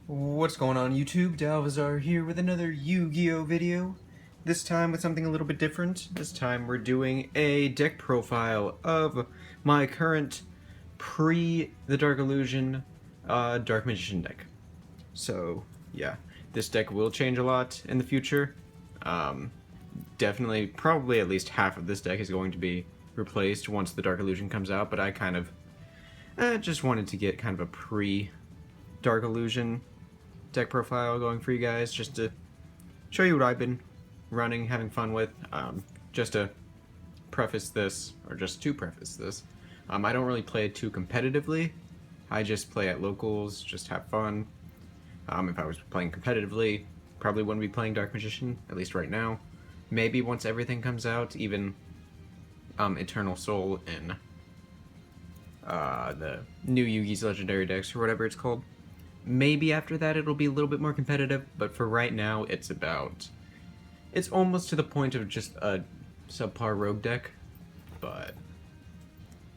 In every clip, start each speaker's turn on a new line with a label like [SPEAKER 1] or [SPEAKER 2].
[SPEAKER 1] What's going on YouTube? Dalvazar here with another Yu-Gi-Oh video. This time with something a little bit different. This time we're doing a deck profile of my current pre-the Dark Illusion Dark Magician deck. So yeah, this deck will change a lot in the future. Definitely, probably at least half of this deck is going to be replaced once the Dark Illusion comes out, but I kind of just wanted to get kind of a pre-Dark Illusion deck profile going for you guys, just to show you what I've been running, having fun with. Just to preface this, I don't really play it too competitively. I just play at locals, just have fun. If I was playing competitively, probably wouldn't be playing Dark Magician, at least right now. Maybe once everything comes out, even Eternal Soul and the new Yugi's Legendary decks, or whatever it's called. Maybe after that it'll be a little bit more competitive, but for right now it's almost to the point of just a subpar rogue deck. But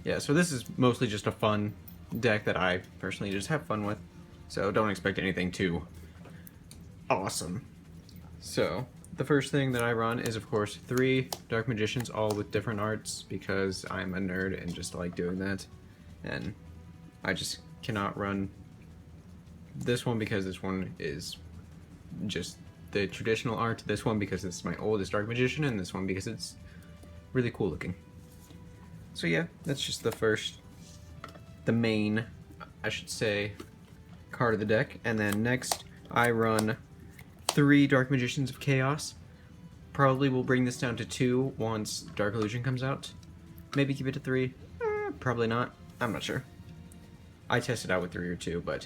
[SPEAKER 1] yeah, so this is mostly just a fun deck that I personally just have fun with, so don't expect anything too awesome. So the first thing that I run is, of course, 3 Dark Magicians, all with different arts, because I'm a nerd and just like doing that, and I just cannot run this one because this one is just the traditional art, this one because it's my oldest Dark Magician, and this one because it's really cool looking. So yeah, that's just the main, I should say, card of the deck. And then next I run 3 Dark Magicians of Chaos. Probably will bring this down to 2 once Dark Illusion comes out. Maybe keep it to 3. Probably not. I'm not sure. I tested out with 3 or 2, but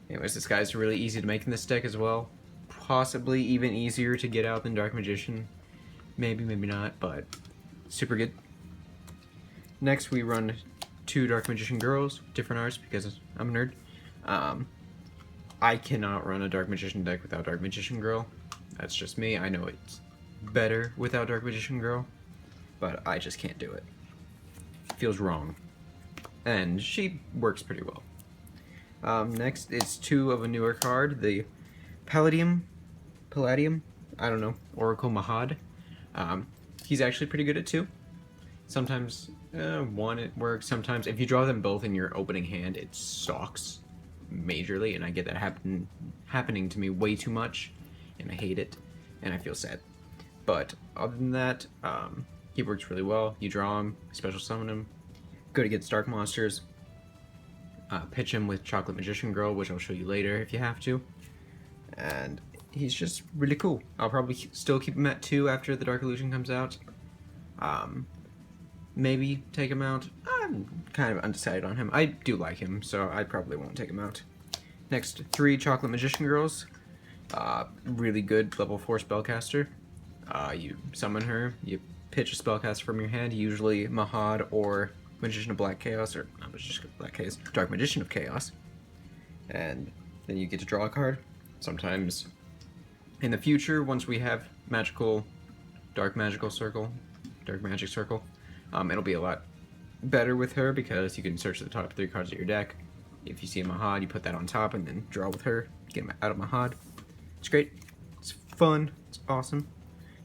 [SPEAKER 1] anyways, this guy's really easy to make in this deck as well. Possibly even easier to get out than Dark Magician. Maybe, maybe not, but super good. Next we run 2 Dark Magician girls, different arts because I'm a nerd. I cannot run a Dark Magician deck without Dark Magician girl. That's just me. I know it's better without Dark Magician girl, but I just can't do it. Feels wrong. And she works pretty well. Next is 2 of a newer card, the Palladium, I don't know, Oracle Mahad. He's actually pretty good at 2. Sometimes 1 it works, sometimes if you draw them both in your opening hand it sucks majorly, and I get that happening to me way too much, and I hate it, and I feel sad. But other than that, he works really well. You draw him, special summon him, good against dark monsters. Pitch him with Chocolate Magician Girl, which I'll show you later if you have to. And he's just really cool. I'll probably still keep him at 2 after the Dark Illusion comes out. Maybe take him out. I'm kind of undecided on him. I do like him, so I probably won't take him out. Next, 3 Chocolate Magician Girls. Really good level 4 spellcaster. You summon her, you pitch a spellcaster from your hand, usually Mahad or Magician of Black Chaos, or not Magician of Black Chaos, Dark Magician of Chaos. And then you get to draw a card. Sometimes in the future, once we have Dark Magic Circle, it'll be a lot better with her because you can search the top 3 cards of your deck. If you see a Mahad, you put that on top and then draw with her, get him out of Mahad. It's great, it's fun, it's awesome.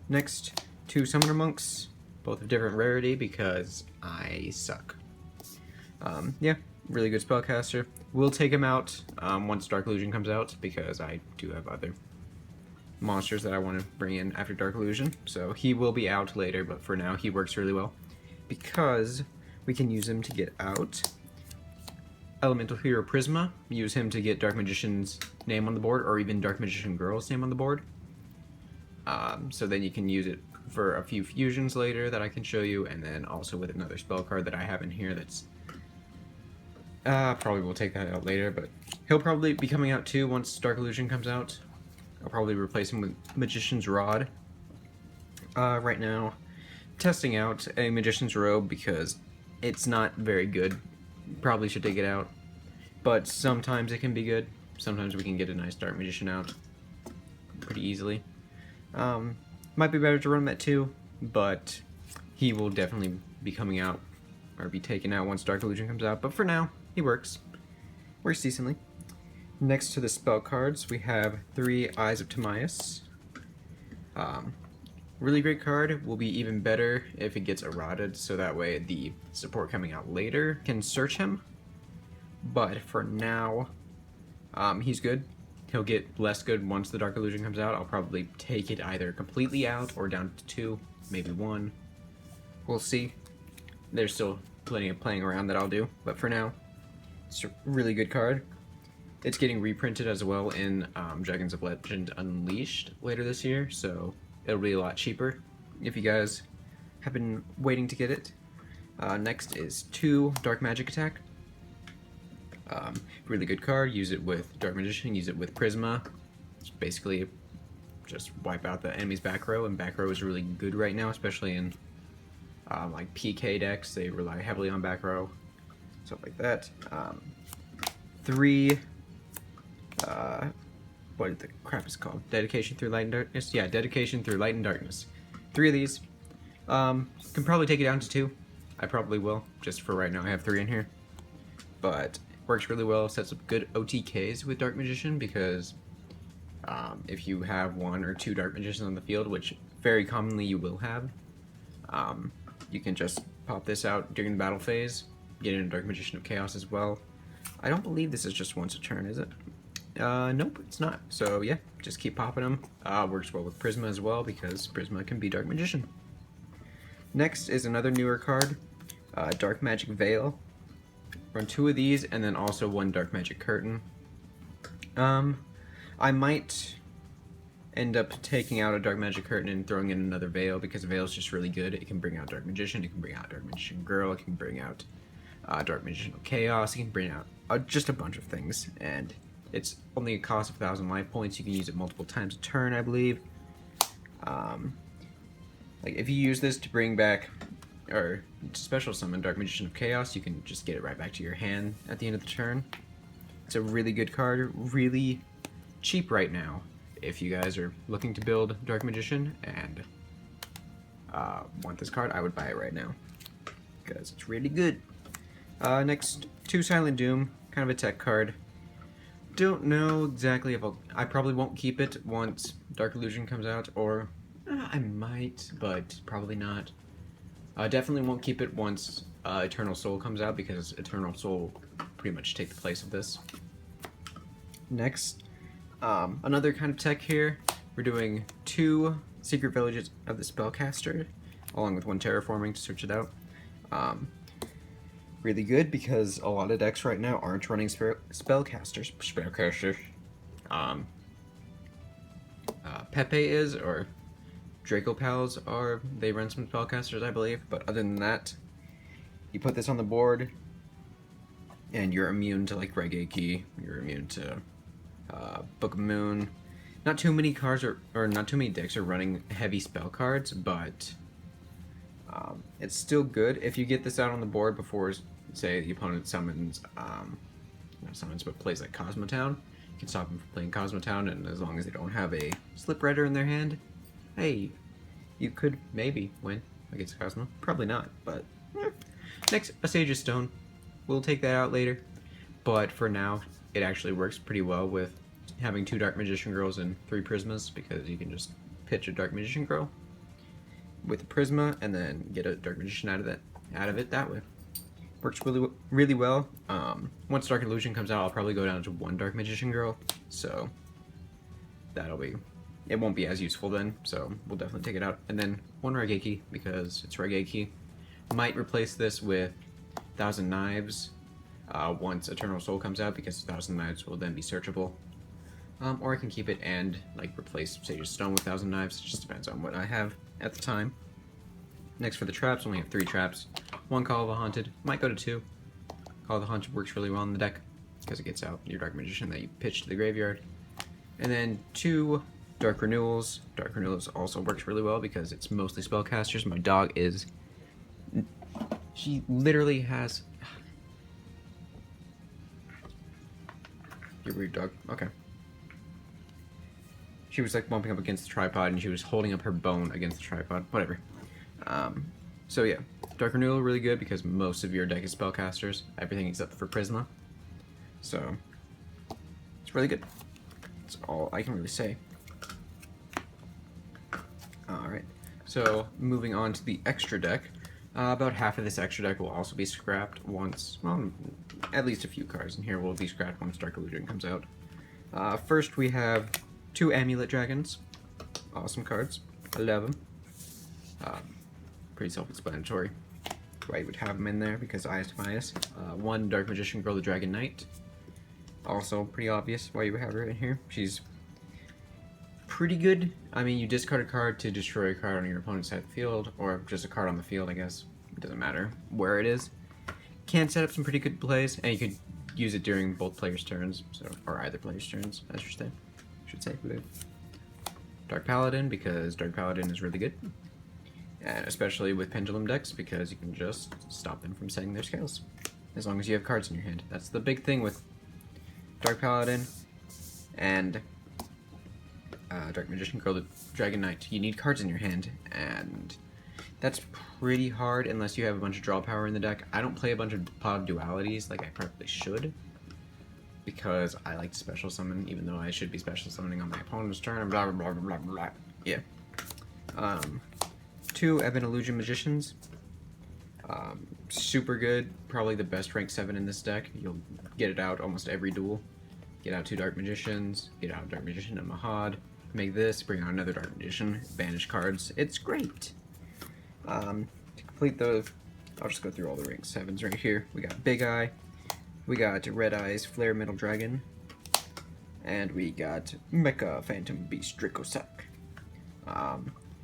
[SPEAKER 1] Next, 2 Summoner Monks, both of different rarity because I suck. Yeah, really good spellcaster. We'll take him out once Dark Illusion comes out because I do have other monsters that I want to bring in after Dark Illusion. So he will be out later, but for now he works really well because we can use him to get out Elemental Hero Prisma, use him to get Dark Magician's name on the board, or even Dark Magician Girl's name on the board. So then you can use it for a few fusions later that I can show you, and then also with another spell card that I have in here that's probably we'll take that out later, but he'll probably be coming out too once Dark Illusion comes out. I'll probably replace him with Magician's Rod. Right now, testing out a Magician's Robe because it's not very good. Probably should take it out, but sometimes it can be good. Sometimes we can get a nice Dark Magician out pretty easily. Might be better to run him at 2, but he will definitely be coming out, or be taken out once Dark Illusion comes out, but for now, he works decently. Next to the spell cards, we have 3 Eyes of Timaeus. Really great card. Will be even better if it gets eroded, so that way the support coming out later can search him. But for now, he's good. He'll get less good once the Dark Illusion comes out. I'll probably take it either completely out or down to 2, maybe 1. We'll see. There's still plenty of playing around that I'll do, but for now, it's a really good card. It's getting reprinted as well in Dragons of Legend Unleashed later this year, so it'll be a lot cheaper if you guys have been waiting to get it. Next is 2 Dark Magic Attack. Really good card. Use it with Dark Magician, use it with Prisma. It's basically just wipe out the enemy's back row, and back row is really good right now, especially in like PK decks. They rely heavily on back row, stuff like that. 3 what the crap is called? Dedication Through Light and Darkness? Yeah, Dedication Through Light and Darkness. 3 of these. Can probably take it down to 2. I probably will, just for right now. I have 3 in here. But works really well, sets up good OTKs with Dark Magician, because if you have 1 or 2 Dark Magicians on the field, which very commonly you will have, you can just pop this out during the battle phase, get in a Dark Magician of Chaos as well. I don't believe this is just once a turn, is it? Nope, it's not. So yeah, just keep popping them. Works well with Prisma as well, because Prisma can be Dark Magician. Next is another newer card, Dark Magic Veil. Run 2 of these, and then also 1 Dark Magic Curtain. I might end up taking out a Dark Magic Curtain and throwing in another Veil, because Veil is just really good. It can bring out Dark Magician, it can bring out Dark Magician Girl, it can bring out Dark Magician of Chaos, it can bring out just a bunch of things, and it's only a cost of 1,000 life points. You can use it multiple times a turn, I believe. Like if you use this to bring back or to special summon Dark Magician of Chaos, you can just get it right back to your hand at the end of the turn. It's a really good card, really cheap right now. If you guys are looking to build Dark Magician and want this card, I would buy it right now, because it's really good. Next, 2 Silent Doom, kind of a tech card. Don't know exactly if I probably won't keep it once Dark Illusion comes out, or I might, but probably not. Definitely won't keep it once Eternal Soul comes out, because Eternal Soul will pretty much take the place of this. Next, another kind of tech here. We're doing 2 Secret Villages of the Spellcaster, along with 1 Terraforming to search it out. Really good, because a lot of decks right now aren't running spellcasters. Pepe is, or Draco Pals are. They run some spellcasters, I believe. But other than that, you put this on the board, and you're immune to like Regeki. You're immune to Book of Moon. Not too many cards or not too many decks are running heavy spell cards, but it's still good if you get this out on the board before, say, the opponent summons, not summons, but plays like Cosmotown. You can stop them from playing Cosmotown, and as long as they don't have a Slip Rider in their hand, hey, you could maybe win against Cosmo. Probably not, but next, a Sage's Stone. We'll take that out later, but for now, it actually works pretty well with having 2 Dark Magician Girls and 3 Prismas, because you can just pitch a Dark Magician Girl with a Prisma and then get a Dark Magician out of it that way. Works really well. Once Dark Illusion comes out, I'll probably go down to 1 Dark Magician Girl, so it won't be as useful then, so we'll definitely take it out. And then 1 Regeki, because it's Regeki. Might replace this with 1,000 Knives once Eternal Soul comes out, because 1,000 Knives will then be searchable. Or I can keep it and like replace Sage's Stone with 1,000 Knives. It just depends on what I have at the time. Next, for the traps, only have 3 traps. 1 Call of the Haunted, might go to 2. Call of the Haunted works really well in the deck, because it gets out your Dark Magician that you pitch to the graveyard. And then 2 Dark Renewals. Dark Renewals also works really well, because it's mostly spellcasters. My dog is... She literally has... You weird dog. Okay. She was like bumping up against the tripod, and she was holding up her bone against the tripod. Whatever. So yeah, Dark Renewal really good, because most of your deck is spellcasters, everything except for Prisma. So It's really good. That's all I can really say. Alright, so moving on to the extra deck. About half of this extra deck will also be scrapped once, well, at least a few cards in here will be scrapped once Dark Illusion comes out. First we have 2 Amulet Dragons. Awesome cards. I love them. Pretty self-explanatory why you would have them in there, because Eyes to Eyes. 1 Dark Magician Girl the Dragon Knight. Also pretty obvious why you would have her in here. She's pretty good. I mean, you discard a card to destroy a card on your opponent's side of the field, or just a card on the field, I guess. It doesn't matter where it is. Can set up some pretty good plays, and you could use it during both players' turns, so, or either player's turns, I should say. Dark Paladin, because Dark Paladin is really good. And especially with Pendulum decks, because you can just stop them from setting their scales. As long as you have cards in your hand. That's the big thing with Dark Paladin and Dark Magician Girl the Dragon Knight. You need cards in your hand, and that's pretty hard unless you have a bunch of draw power in the deck. I don't play a bunch of pod dualities like I probably should, because I like to special summon, even though I should be special summoning on my opponent's turn, blah blah blah blah blah. Yeah. 2 Ebon Illusion Magicians. Super good, probably the best rank 7 in this deck. You'll get it out almost every duel. Get out 2 Dark Magicians, get out Dark Magician and Mahad, make this, bring out another Dark Magician, banish cards. It's great. To complete the, I'll just go through all the rank 7s right here. We got Big Eye, we got Red Eyes Flare Metal Dragon, and we got Mecha Phantom Beast Dracossack.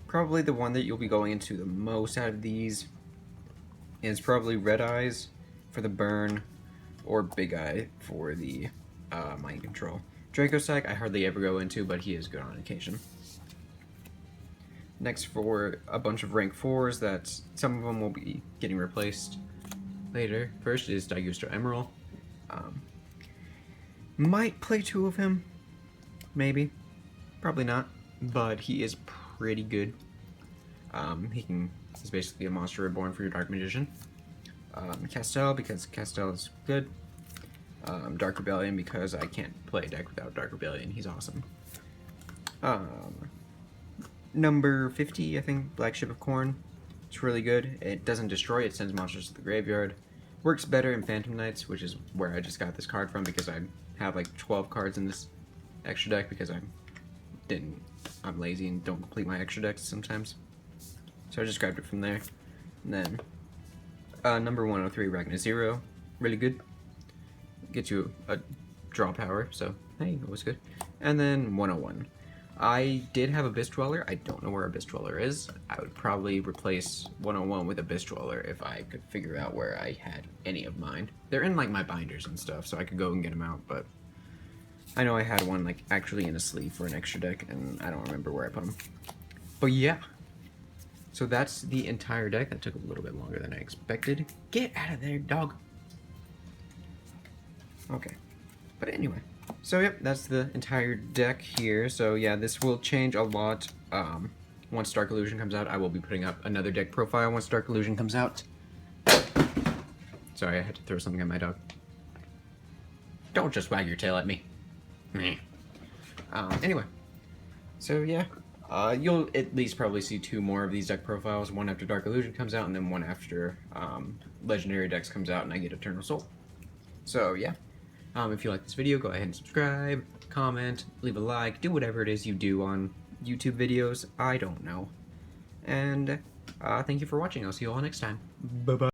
[SPEAKER 1] Probably the one that you'll be going into the most out of these is probably Red Eyes for the burn, or Big Eye for the mind control. Dracossack I hardly ever go into, but he is good on occasion. Next, for a bunch of rank 4s that some of them will be getting replaced later. First is Daigusto Emerald. Might play 2 of him, maybe, probably not, but he is pretty good. He's basically a monster reborn for your Dark Magician. Castel, because Castel is good. Dark Rebellion, because I can't play a deck without Dark Rebellion. He's awesome. Number 50, I think, Black Ship of Corn. It's really good. It doesn't destroy, it sends monsters to the graveyard. Works better in Phantom Knights, which is where I just got this card from, because I have like 12 cards in this extra deck, because I'm lazy and don't complete my extra decks sometimes. So I just grabbed it from there. And then number 103, Ragnar Zero. Really good. Gets you a draw power, so hey, it was good. And then 101. I did have Abyss Dweller. I don't know where Abyss Dweller is. I would probably replace 101 with Abyss Dweller if I could figure out where I had any of mine. They're in like my binders and stuff, so I could go and get them out, but I know I had one like actually in a sleeve for an extra deck, and I don't remember where I put them. But yeah. So that's the entire deck. That took a little bit longer than I expected. Get out of there, dog. Okay. But anyway. So yep, that's the entire deck here. So yeah, this will change a lot. Once Dark Illusion comes out, I will be putting up another deck profile once Dark Illusion comes out. Sorry, I had to throw something at my dog. Don't just wag your tail at me. Meh. Anyway. So yeah. You'll at least probably see 2 more of these deck profiles, one after Dark Illusion comes out, and then one after Legendary Decks comes out and I get Eternal Soul. So yeah, if you like this video, go ahead and subscribe, comment, leave a like, do whatever it is you do on YouTube videos, I don't know. And thank you for watching, I'll see you all next time. Bye-bye.